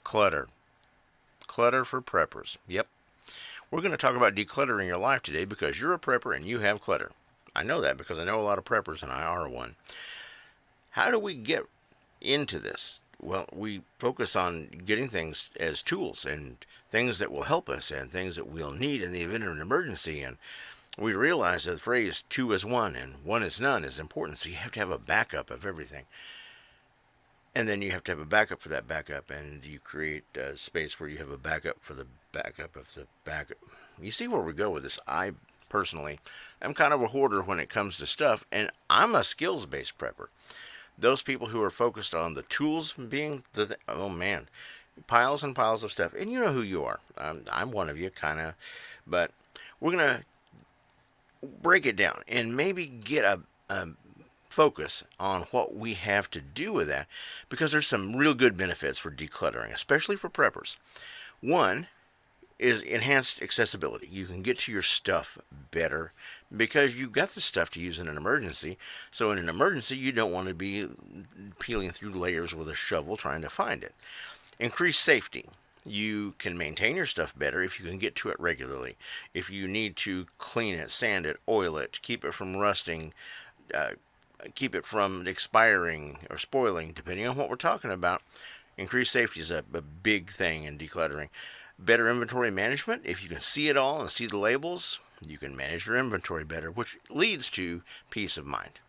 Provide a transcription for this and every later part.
Clutter. Clutter for preppers. Yep. We're going to talk about decluttering your life today because you're a prepper and you have clutter. I know that because I know a lot of preppers and I are one. How do we get into this? Well, we focus on getting things as tools and things that will help us and things that we'll need in the event of an emergency. And we realize that the phrase two is one and one is none is important. So you have to have a backup of everything. And then you have to have a backup for that backup, and you create a space where you have a backup for the backup of the backup. You see where we go with this. I personally am kind of a hoarder when it comes to stuff, and I'm a skills-based prepper. Those people who are focused on the tools being oh man, piles and piles of stuff. And you know who you are. I'm one of you, kind of. But we're going to break it down and maybe get a focus on what we have to do with that, because there's some real good benefits for decluttering, especially for preppers. One is enhanced accessibility. You can get to your stuff better because you've got the stuff to use in an emergency. So in an emergency, you don't want to be peeling through layers with a shovel trying to find it. Increased safety. You can maintain your stuff better if you can get to it regularly. If you need to clean it, sand it, oil it, keep it from rusting, keep it from expiring or spoiling, depending on what we're talking about. Increased safety is a big thing in decluttering. Better inventory management. If you can see it all and see the labels, you can manage your inventory better, which leads to peace of mind.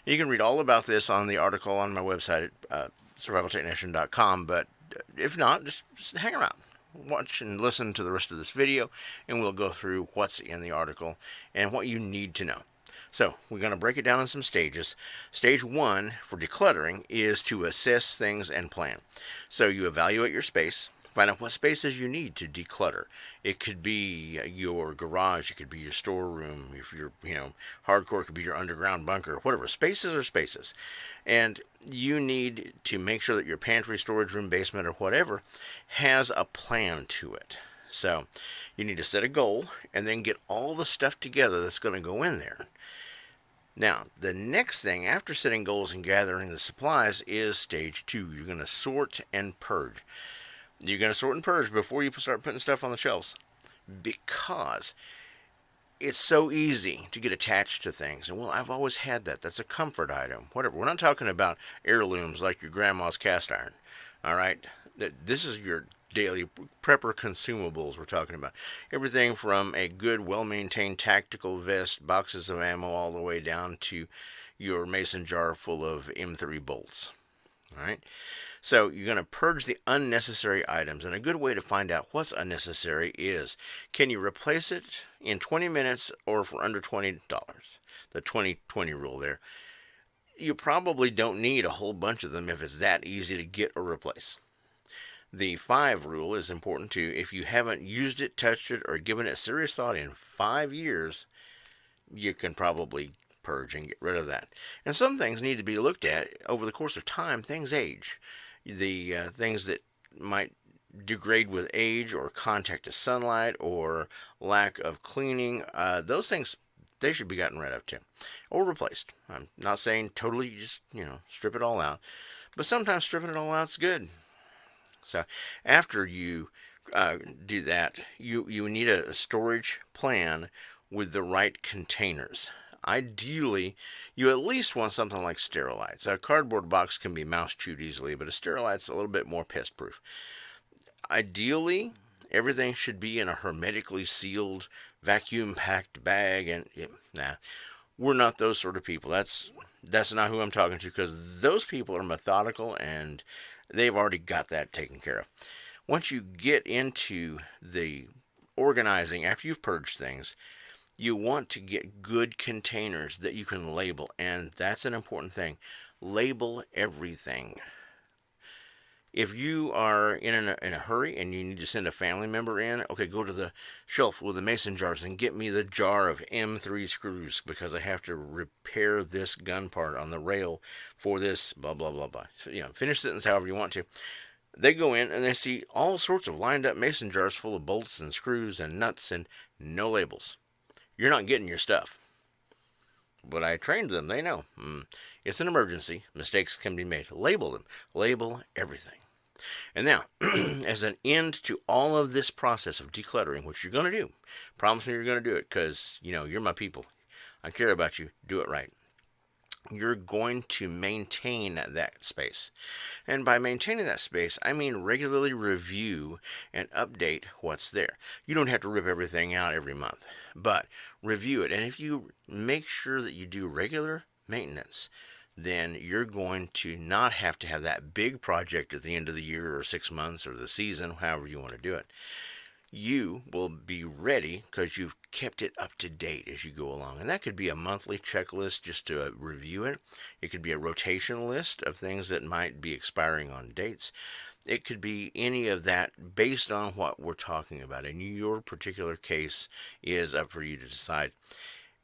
You can read all about this on the article on my website at survivaltechnician.com, but if not, just hang around. Watch and listen to the rest of this video, and we'll go through what's in the article and what you need to know. So we're going to break it down in some stages. Stage one for decluttering is to assess things and plan. So you evaluate your space, find out what spaces you need to declutter. It could be your garage, it could be your storeroom, if you're, hardcore, it could be your underground bunker, whatever. Spaces are spaces. And you need to make sure that your pantry, storage room, basement, or whatever has a plan to it. So you need to set a goal and then get all the stuff together that's going to go in there. Now, the next thing after setting goals and gathering the supplies is stage two. You're going to sort and purge. You're going to sort and purge before you start putting stuff on the shelves, because it's so easy to get attached to things. And well, I've always had that. That's a comfort item. Whatever. We're not talking about heirlooms like your grandma's cast iron. All right. This is your daily prepper consumables we're talking about. Everything from a good, well-maintained tactical vest, boxes of ammo, all the way down to your mason jar full of M3 bolts. All right. So you're going to purge the unnecessary items, and a good way to find out what's unnecessary is, can you replace it in 20 minutes or for under $20? The 20-20 rule there. You probably don't need a whole bunch of them if it's that easy to get or replace. The 5 rule is important too. If you haven't used it, touched it, or given it serious thought in 5 years, you can probably purge and get rid of that. And some things need to be looked at over the course of time. Things age. The things that might degrade with age or contact to sunlight or lack of cleaning, those things, they should be gotten rid of too, or replaced. I'm not saying totally just, strip it all out, but sometimes stripping it all out is good. So after you do that, you need a storage plan with the right containers. Ideally, you at least want something like Sterilites. A cardboard box can be mouse chewed easily, but a Sterilite's a little bit more pest proof. Ideally, everything should be in a hermetically sealed, vacuum packed bag. And we're not those sort of people. That's not who I'm talking to, because those people are methodical and they've already got that taken care of. Once you get into the organizing, after you've purged things, you want to get good containers that you can label, and that's an important thing. Label everything. If you are in a hurry and you need to send a family member in, okay, go to the shelf with the mason jars and get me the jar of M3 screws because I have to repair this gun part on the rail for this blah, blah, blah, blah. So, finish the sentence however you want to. They go in and they see all sorts of lined up mason jars full of bolts and screws and nuts and no labels. You're not getting your stuff. But I trained them. They know. It's an emergency. Mistakes can be made. Label them. Label everything. And now, as an end to all of this process of decluttering, which you're going to do, promise me you're going to do it because, you're my people. I care about you. Do it right. You're going to maintain that space. And by maintaining that space, I mean regularly review and update what's there. You don't have to rip everything out every month, but review it. And if you make sure that you do regular maintenance, then you're going to not have to have that big project at the end of the year or 6 months or the season, however you want to do it. You will be ready because you've kept it up to date as you go along. And that could be a monthly checklist just to review it. It could be a rotation list of things that might be expiring on dates. It could be any of that based on what we're talking about. And your particular case is up for you to decide.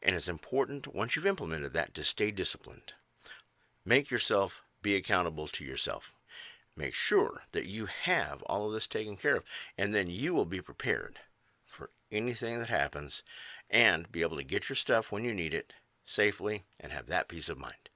And it's important, once you've implemented that, to stay disciplined. Make yourself be accountable to yourself. Make sure that you have all of this taken care of, and then you will be prepared for anything that happens and be able to get your stuff when you need it safely and have that peace of mind.